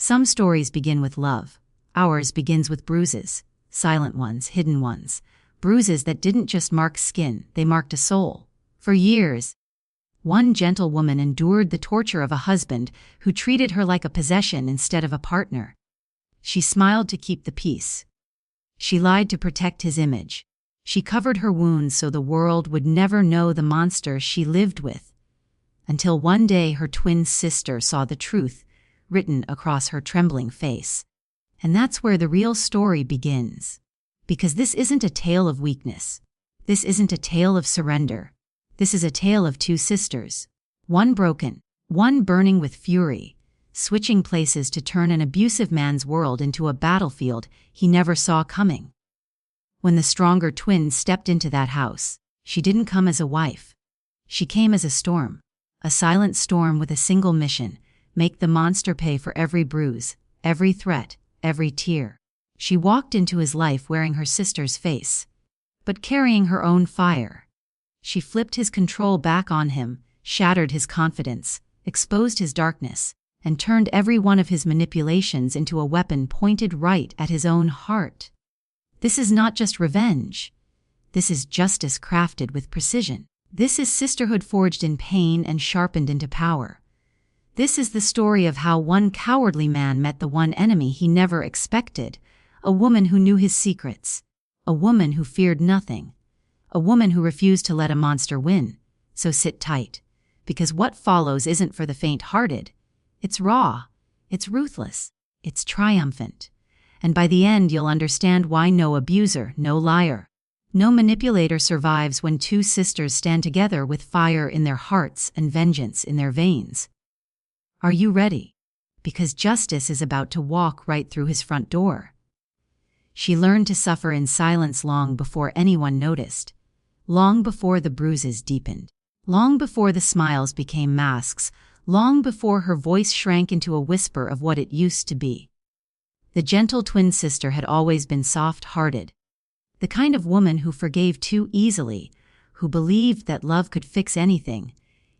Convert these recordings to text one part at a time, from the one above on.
Some stories begin with love. Ours begins with bruises. Silent ones, hidden ones. Bruises that didn't just mark skin, they marked a soul. For years, one gentle woman endured the torture of a husband who treated her like a possession instead of a partner. She smiled to keep the peace. She lied to protect his image. She covered her wounds so the world would never know the monster she lived with. Until one day her twin sister saw the truth written across her trembling face. And that's where the real story begins. Because this isn't a tale of weakness. This isn't a tale of surrender. This is a tale of two sisters. One broken, one burning with fury, switching places to turn an abusive man's world into a battlefield he never saw coming. When the stronger twin stepped into that house, she didn't come as a wife. She came as a storm. A silent storm with a single mission: make the monster pay for every bruise, every threat, every tear. She walked into his life wearing her sister's face, but carrying her own fire. She flipped his control back on him, shattered his confidence, exposed his darkness, and turned every one of his manipulations into a weapon pointed right at his own heart. This is not just revenge. This is justice crafted with precision. This is sisterhood forged in pain and sharpened into power. This is the story of how one cowardly man met the one enemy he never expected, a woman who knew his secrets, a woman who feared nothing, a woman who refused to let a monster win. So sit tight, because what follows isn't for the faint-hearted. It's raw, it's ruthless, it's triumphant. And by the end you'll understand why no abuser, no liar, no manipulator survives when two sisters stand together with fire in their hearts and vengeance in their veins. Are you ready? Because justice is about to walk right through his front door. She learned to suffer in silence long before anyone noticed, long before the bruises deepened, long before the smiles became masks, long before her voice shrank into a whisper of what it used to be. The gentle twin sister had always been soft-hearted, the kind of woman who forgave too easily, who believed that love could fix anything,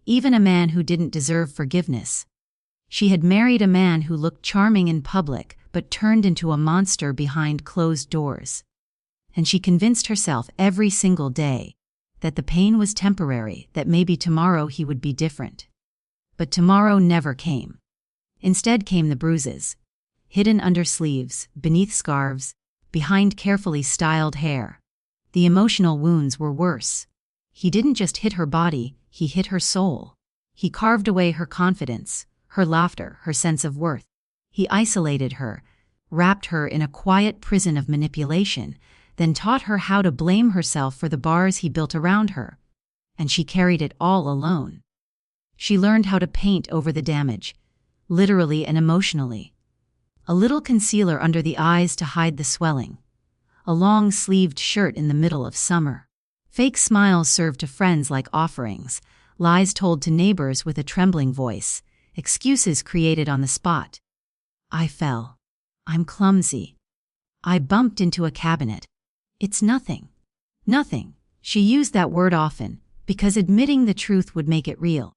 even a man who didn't deserve forgiveness. She had married a man who looked charming in public but turned into a monster behind closed doors. And she convinced herself every single day that the pain was temporary, that maybe tomorrow he would be different. But tomorrow never came. Instead came the bruises, hidden under sleeves, beneath scarves, behind carefully styled hair. The emotional wounds were worse. He didn't just hit her body, he hit her soul. He carved away her confidence, her laughter, her sense of worth. He isolated her, wrapped her in a quiet prison of manipulation, then taught her how to blame herself for the bars he built around her. And she carried it all alone. She learned how to paint over the damage, literally and emotionally. A little concealer under the eyes to hide the swelling. A long-sleeved shirt in the middle of summer. Fake smiles served to friends like offerings, lies told to neighbors with a trembling voice, excuses created on the spot. I fell. I'm clumsy. I bumped into a cabinet. It's nothing. Nothing. She used that word often, because admitting the truth would make it real.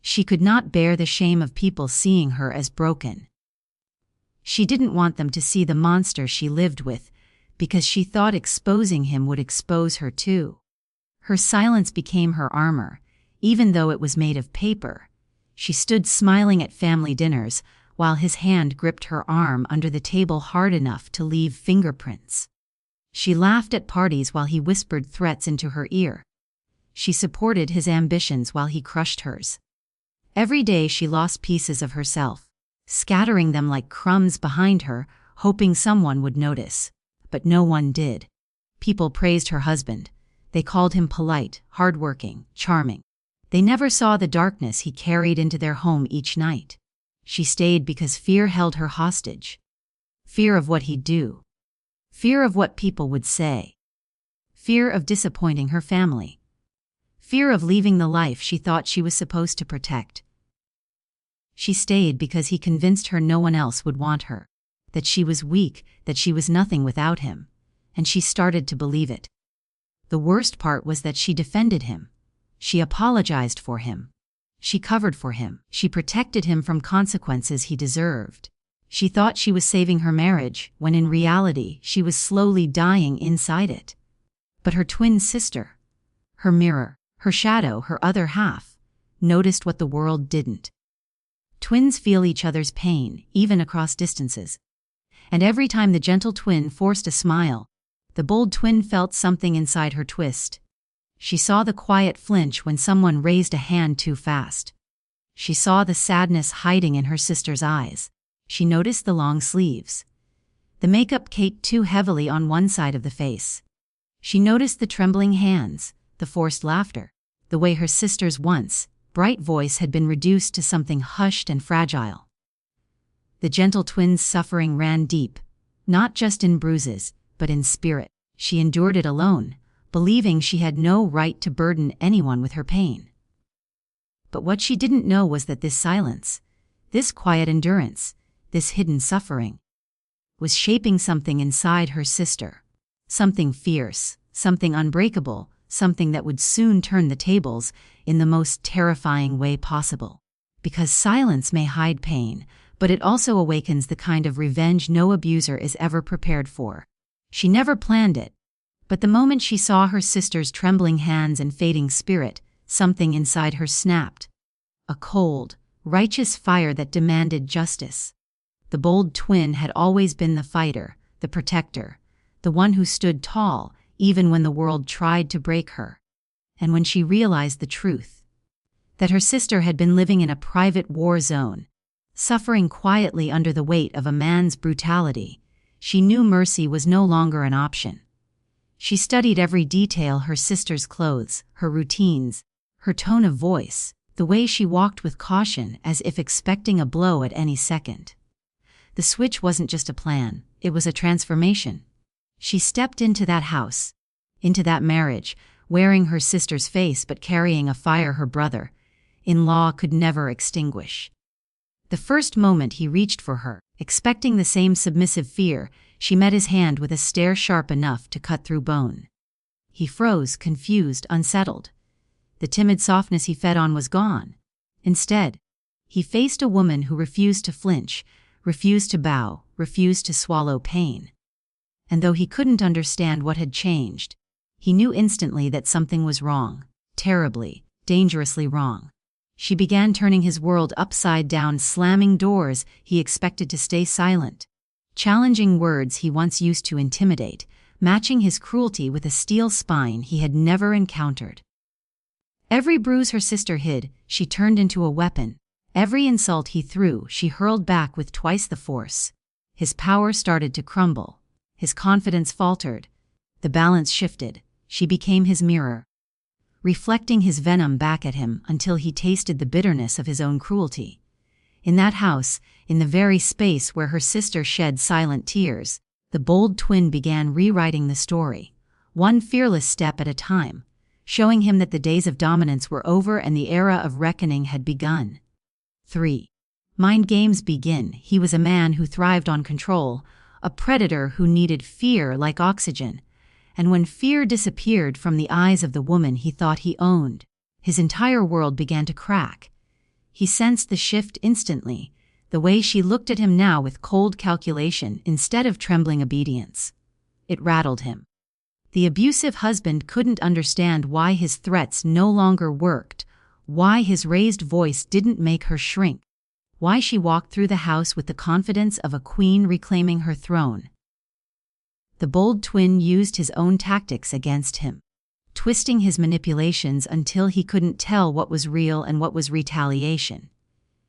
She could not bear the shame of people seeing her as broken. She didn't want them to see the monster she lived with, because she thought exposing him would expose her too. Her silence became her armor, even though it was made of paper. She stood smiling at family dinners, while his hand gripped her arm under the table hard enough to leave fingerprints. She laughed at parties while he whispered threats into her ear. She supported his ambitions while he crushed hers. Every day she lost pieces of herself, scattering them like crumbs behind her, hoping someone would notice. But no one did. People praised her husband. They called him polite, hardworking, charming. They never saw the darkness he carried into their home each night. She stayed because fear held her hostage. Fear of what he'd do. Fear of what people would say. Fear of disappointing her family. Fear of leaving the life she thought she was supposed to protect. She stayed because he convinced her no one else would want her, that she was weak, that she was nothing without him, and she started to believe it. The worst part was that she defended him. She apologized for him. She covered for him. She protected him from consequences he deserved. She thought she was saving her marriage, when in reality she was slowly dying inside it. But her twin sister, her mirror, her shadow, her other half, noticed what the world didn't. Twins feel each other's pain, even across distances. And every time the gentle twin forced a smile, the bold twin felt something inside her twist. She saw the quiet flinch when someone raised a hand too fast. She saw the sadness hiding in her sister's eyes. She noticed the long sleeves, the makeup caked too heavily on one side of the face. She noticed the trembling hands, the forced laughter, the way her sister's once bright voice had been reduced to something hushed and fragile. The gentle twin's suffering ran deep, not just in bruises, but in spirit. She endured it alone, believing she had no right to burden anyone with her pain. But what she didn't know was that this silence, this quiet endurance, this hidden suffering, was shaping something inside her sister. Something fierce, something unbreakable, something that would soon turn the tables in the most terrifying way possible. Because silence may hide pain, but it also awakens the kind of revenge no abuser is ever prepared for. She never planned it, but the moment she saw her sister's trembling hands and fading spirit, something inside her snapped. A cold, righteous fire that demanded justice. The bold twin had always been the fighter, the protector, the one who stood tall even when the world tried to break her. And when she realized the truth, that her sister had been living in a private war zone, suffering quietly under the weight of a man's brutality, she knew mercy was no longer an option. She studied every detail: her sister's clothes, her routines, her tone of voice, the way she walked with caution as if expecting a blow at any second. The switch wasn't just a plan, it was a transformation. She stepped into that house, into that marriage, wearing her sister's face but carrying a fire her brother-in-law could never extinguish. The first moment he reached for her, expecting the same submissive fear, she met his hand with a stare sharp enough to cut through bone. He froze, confused, unsettled. The timid softness he fed on was gone. Instead, he faced a woman who refused to flinch, refused to bow, refused to swallow pain. And though he couldn't understand what had changed, he knew instantly that something was wrong, terribly, dangerously wrong. She began turning his world upside down, slamming doors he expected to stay silent, challenging words he once used to intimidate, matching his cruelty with a steel spine he had never encountered. Every bruise her sister hid, she turned into a weapon. Every insult he threw, she hurled back with twice the force. His power started to crumble. His confidence faltered. The balance shifted. She became his mirror, reflecting his venom back at him until he tasted the bitterness of his own cruelty. In that house, in the very space where her sister shed silent tears, the bold twin began rewriting the story, one fearless step at a time, showing him that the days of dominance were over and the era of reckoning had begun. 3. Mind games begin. He was a man who thrived on control, a predator who needed fear like oxygen. And when fear disappeared from the eyes of the woman he thought he owned, his entire world began to crack. He sensed the shift instantly, the way she looked at him now with cold calculation instead of trembling obedience. It rattled him. The abusive husband couldn't understand why his threats no longer worked, why his raised voice didn't make her shrink, why she walked through the house with the confidence of a queen reclaiming her throne. The bold twin used his own tactics against him, twisting his manipulations until he couldn't tell what was real and what was retaliation.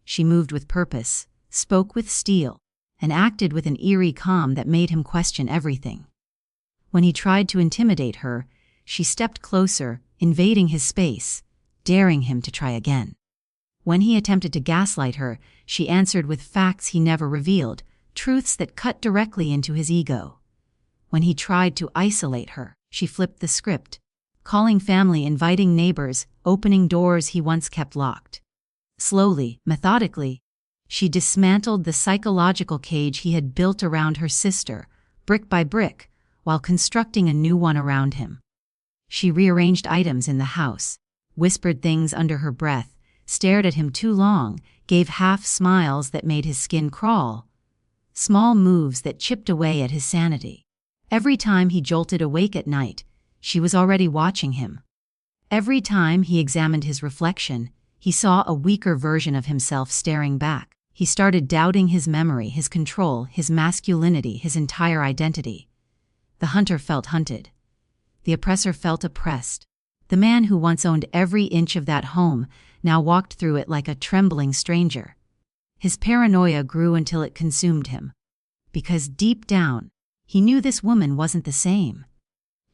She moved with purpose, spoke with steel, and acted with an eerie calm that made him question everything. When he tried to intimidate her, she stepped closer, invading his space, daring him to try again. When he attempted to gaslight her, she answered with facts he never revealed, truths that cut directly into his ego. When he tried to isolate her, she flipped the script, calling family, inviting neighbors, opening doors he once kept locked. Slowly, methodically, she dismantled the psychological cage he had built around her sister, brick by brick, while constructing a new one around him. She rearranged items in the house, whispered things under her breath, stared at him too long, gave half smiles that made his skin crawl. Small moves that chipped away at his sanity. Every time he jolted awake at night, she was already watching him. Every time he examined his reflection, he saw a weaker version of himself staring back. He started doubting his memory, his control, his masculinity, his entire identity. The hunter felt hunted. The oppressor felt oppressed. The man who once owned every inch of that home now walked through it like a trembling stranger. His paranoia grew until it consumed him. Because deep down, he knew this woman wasn't the same.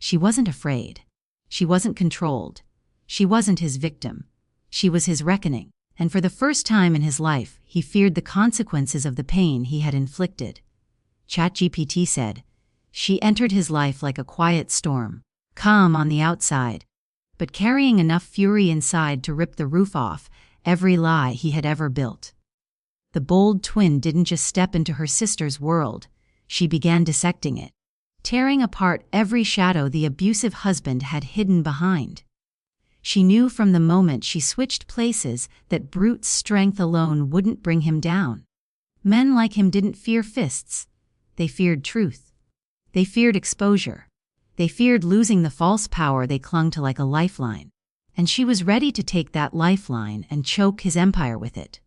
She wasn't afraid. She wasn't controlled. She wasn't his victim. She was his reckoning. And for the first time in his life, he feared the consequences of the pain he had inflicted. ChatGPT said, "She entered his life like a quiet storm, calm on the outside, but carrying enough fury inside to rip the roof off every lie he had ever built." The bold twin didn't just step into her sister's world, she began dissecting it, tearing apart every shadow the abusive husband had hidden behind. She knew from the moment she switched places that brute strength alone wouldn't bring him down. Men like him didn't fear fists. They feared truth. They feared exposure. They feared losing the false power they clung to like a lifeline. And she was ready to take that lifeline and choke his empire with it.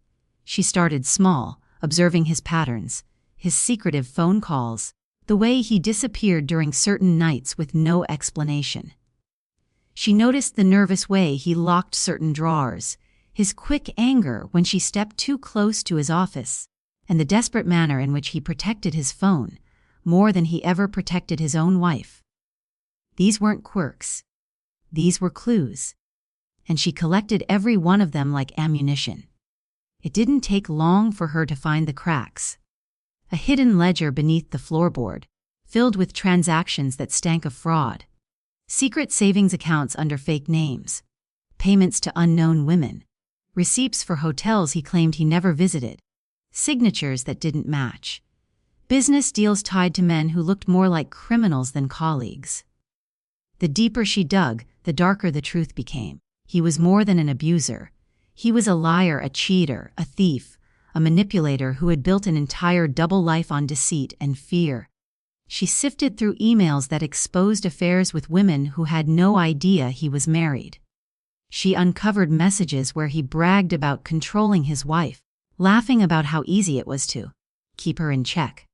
She started small, observing his patterns, his secretive phone calls, the way he disappeared during certain nights with no explanation. She noticed the nervous way he locked certain drawers, his quick anger when she stepped too close to his office, and the desperate manner in which he protected his phone, more than he ever protected his own wife. These weren't quirks. These were clues. And she collected every one of them like ammunition. It didn't take long for her to find the cracks. A hidden ledger beneath the floorboard, filled with transactions that stank of fraud. Secret savings accounts under fake names. Payments to unknown women. Receipts for hotels he claimed he never visited. Signatures that didn't match. Business deals tied to men who looked more like criminals than colleagues. The deeper she dug, the darker the truth became. He was more than an abuser. He was a liar, a cheater, a thief, a manipulator who had built an entire double life on deceit and fear. She sifted through emails that exposed affairs with women who had no idea he was married. She uncovered messages where he bragged about controlling his wife, laughing about how easy it was to keep her in check.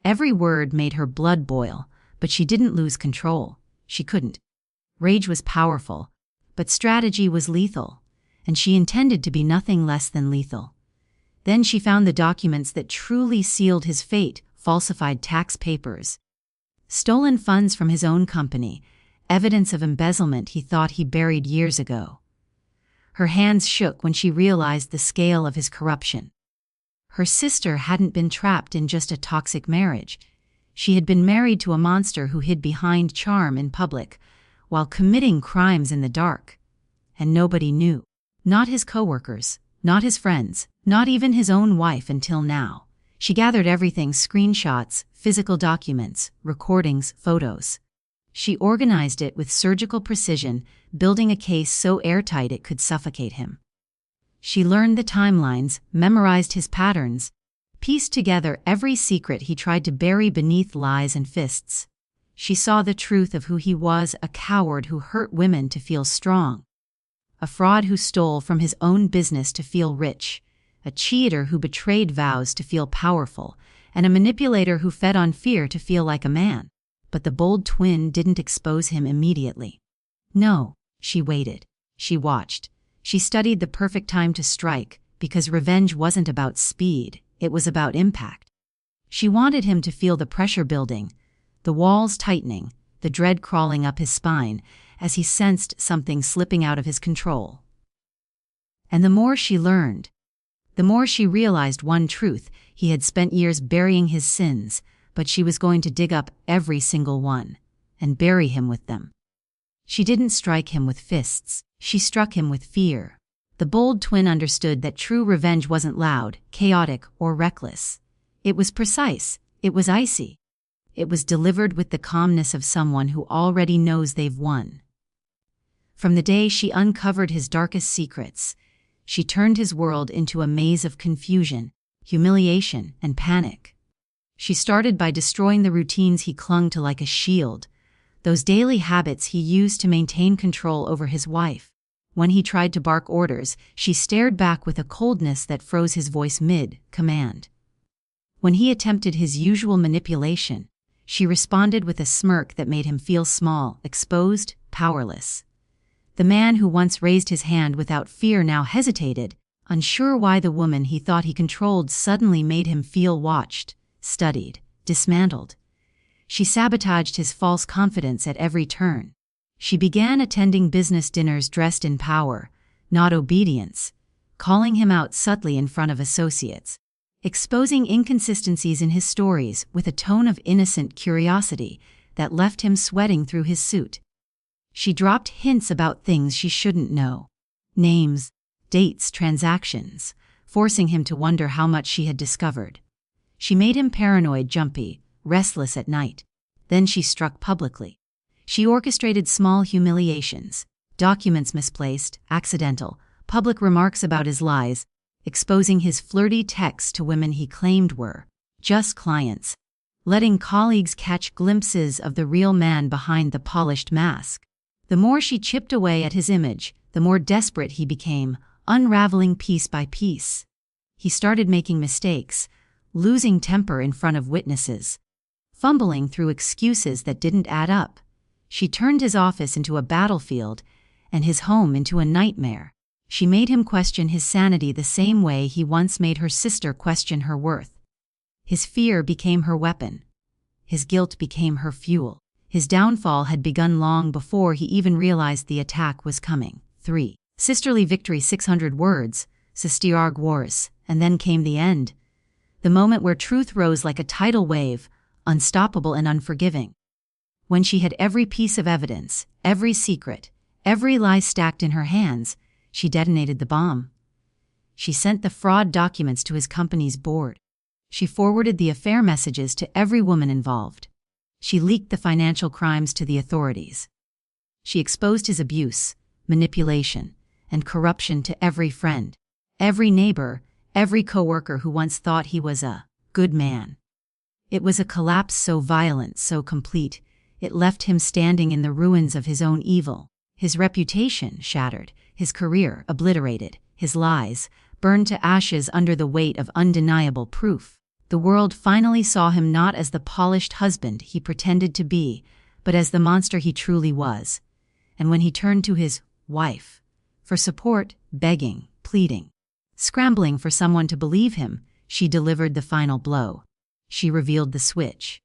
Every word made her blood boil, but she didn't lose control. She couldn't. Rage was powerful, but strategy was lethal, and she intended to be nothing less than lethal. Then she found the documents that truly sealed his fate, falsified tax papers, stolen funds from his own company, evidence of embezzlement he thought he buried years ago. Her hands shook when she realized the scale of his corruption. Her sister hadn't been trapped in just a toxic marriage. She had been married to a monster who hid behind charm in public, while committing crimes in the dark. And nobody knew. Not his coworkers, not his friends, not even his own wife until now. She gathered everything: screenshots, physical documents, recordings, photos. She organized it with surgical precision, building a case so airtight it could suffocate him. She learned the timelines, memorized his patterns, pieced together every secret he tried to bury beneath lies and fists. She saw the truth of who he was: a coward who hurt women to feel strong, a fraud who stole from his own business to feel rich, a cheater who betrayed vows to feel powerful, and a manipulator who fed on fear to feel like a man. But the bold twin didn't expose him immediately. No, she waited. She watched. She studied the perfect time to strike, because revenge wasn't about speed, it was about impact. She wanted him to feel the pressure building, the walls tightening, the dread crawling up his spine, as he sensed something slipping out of his control. And the more she learned, the more she realized one truth: he had spent years burying his sins, but she was going to dig up every single one, and bury him with them. She didn't strike him with fists, she struck him with fear. The bold twin understood that true revenge wasn't loud, chaotic, or reckless. It was precise, it was icy. It was delivered with the calmness of someone who already knows they've won. From the day she uncovered his darkest secrets, she turned his world into a maze of confusion, humiliation, and panic. She started by destroying the routines he clung to like a shield, those daily habits he used to maintain control over his wife. When he tried to bark orders, she stared back with a coldness that froze his voice mid-command. When he attempted his usual manipulation, she responded with a smirk that made him feel small, exposed, powerless. The man who once raised his hand without fear now hesitated, unsure why the woman he thought he controlled suddenly made him feel watched, studied, dismantled. She sabotaged his false confidence at every turn. She began attending business dinners dressed in power, not obedience, calling him out subtly in front of associates, exposing inconsistencies in his stories with a tone of innocent curiosity that left him sweating through his suit. She dropped hints about things she shouldn't know. Names, dates, transactions, forcing him to wonder how much she had discovered. She made him paranoid, jumpy, restless at night. Then she struck publicly. She orchestrated small humiliations, documents misplaced, accidental, public remarks about his lies, exposing his flirty texts to women he claimed were just clients, letting colleagues catch glimpses of the real man behind the polished mask. The more she chipped away at his image, the more desperate he became, unraveling piece by piece. He started making mistakes, losing temper in front of witnesses, fumbling through excuses that didn't add up. She turned his office into a battlefield and his home into a nightmare. She made him question his sanity the same way he once made her sister question her worth. His fear became her weapon. His guilt became her fuel. His downfall had begun long before he even realized the attack was coming. 3. Sisterly victory, 600 words, Sistirarg Wars, and then came the end. The moment where truth rose like a tidal wave, unstoppable and unforgiving. When she had every piece of evidence, every secret, every lie stacked in her hands, she detonated the bomb. She sent the fraud documents to his company's board. She forwarded the affair messages to every woman involved. She leaked the financial crimes to the authorities. She exposed his abuse, manipulation, and corruption to every friend, every neighbor, every coworker who once thought he was a good man. It was a collapse so violent, so complete, it left him standing in the ruins of his own evil, his reputation shattered, his career obliterated, his lies burned to ashes under the weight of undeniable proof. The world finally saw him not as the polished husband he pretended to be, but as the monster he truly was. And when he turned to his wife for support, begging, pleading, scrambling for someone to believe him, she delivered the final blow. She revealed the switch.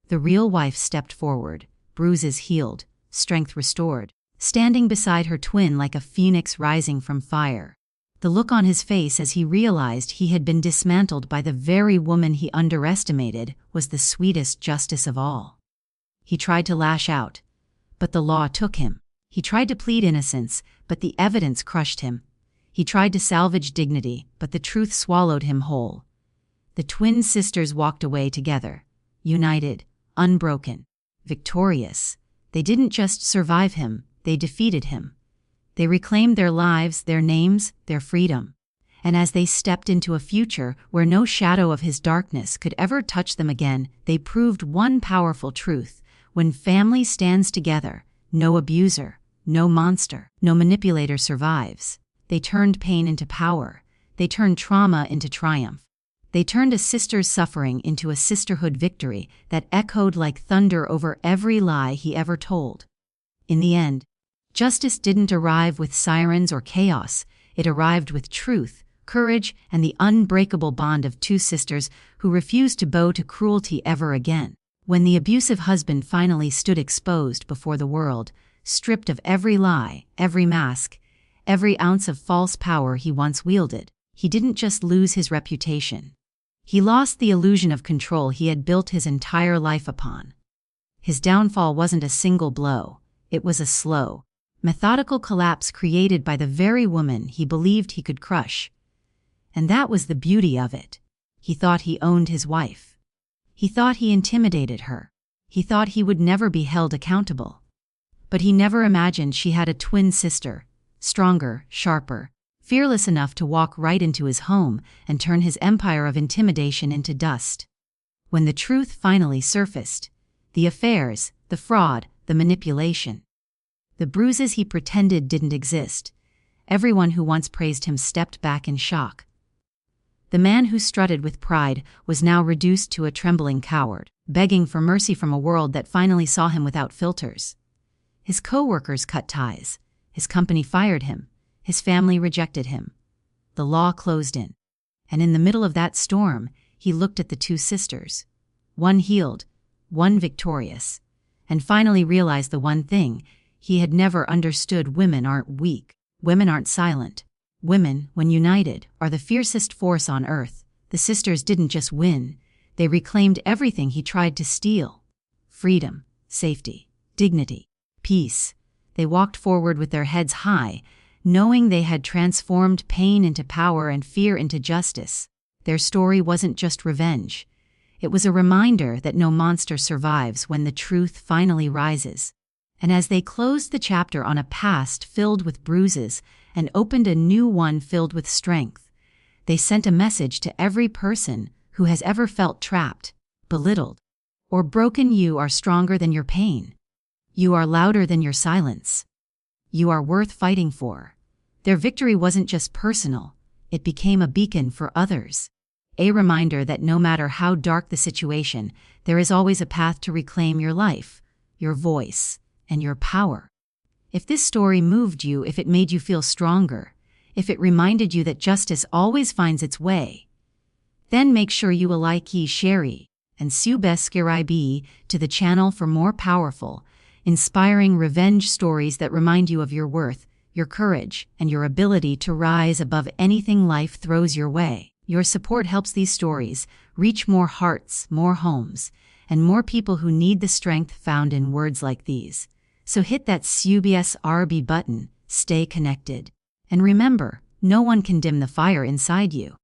The real wife stepped forward, bruises healed, strength restored, standing beside her twin like a phoenix rising from fire. The look on his face as he realized he had been dismantled by the very woman he underestimated was the sweetest justice of all. He tried to lash out, but the law took him. He tried to plead innocence, but the evidence crushed him. He tried to salvage dignity, but the truth swallowed him whole. The twin sisters walked away together, united, unbroken, victorious. They didn't just survive him, they defeated him. They reclaimed their lives, their names, their freedom. And as they stepped into a future where no shadow of his darkness could ever touch them again, they proved one powerful truth. When family stands together, no abuser, no monster, no manipulator survives. They turned pain into power. They turned trauma into triumph. They turned a sister's suffering into a sisterhood victory that echoed like thunder over every lie he ever told. In the end, justice didn't arrive with sirens or chaos. It arrived with truth, courage, and the unbreakable bond of two sisters who refused to bow to cruelty ever again. When the abusive husband finally stood exposed before the world, stripped of every lie, every mask, every ounce of false power he once wielded, he didn't just lose his reputation. He lost the illusion of control he had built his entire life upon. His downfall wasn't a single blow. It was a slow, methodical collapse created by the very woman he believed he could crush. And that was the beauty of it. He thought he owned his wife. He thought he intimidated her. He thought he would never be held accountable. But he never imagined she had a twin sister, stronger, sharper, fearless enough to walk right into his home and turn his empire of intimidation into dust. When the truth finally surfaced, the affairs, the fraud, the manipulation, the bruises he pretended didn't exist, everyone who once praised him stepped back in shock. The man who strutted with pride was now reduced to a trembling coward, begging for mercy from a world that finally saw him without filters. His co-workers cut ties, his company fired him, his family rejected him. The law closed in. And in the middle of that storm, he looked at the two sisters, one healed, one victorious, and finally realized the one thing he had never understood: women aren't weak, women aren't silent. Women, when united, are the fiercest force on earth. The sisters didn't just win, they reclaimed everything he tried to steal: freedom, safety, dignity, peace. They walked forward with their heads high, knowing they had transformed pain into power and fear into justice. Their story wasn't just revenge. It was a reminder that no monster survives when the truth finally rises. And as they closed the chapter on a past filled with bruises and opened a new one filled with strength, they sent a message to every person who has ever felt trapped, belittled, or broken: you are stronger than your pain. You are louder than your silence. You are worth fighting for. Their victory wasn't just personal, it became a beacon for others. A reminder that no matter how dark the situation, there is always a path to reclaim your life, your voice, and your power. If this story moved you, if it made you feel stronger, if it reminded you that justice always finds its way, then make sure you like, share, and subscribe to the channel for more powerful, inspiring revenge stories that remind you of your worth, your courage, and your ability to rise above anything life throws your way. Your support helps these stories reach more hearts, more homes, and more people who need the strength found in words like these. So hit that subscribe button, stay connected, and remember, no one can dim the fire inside you.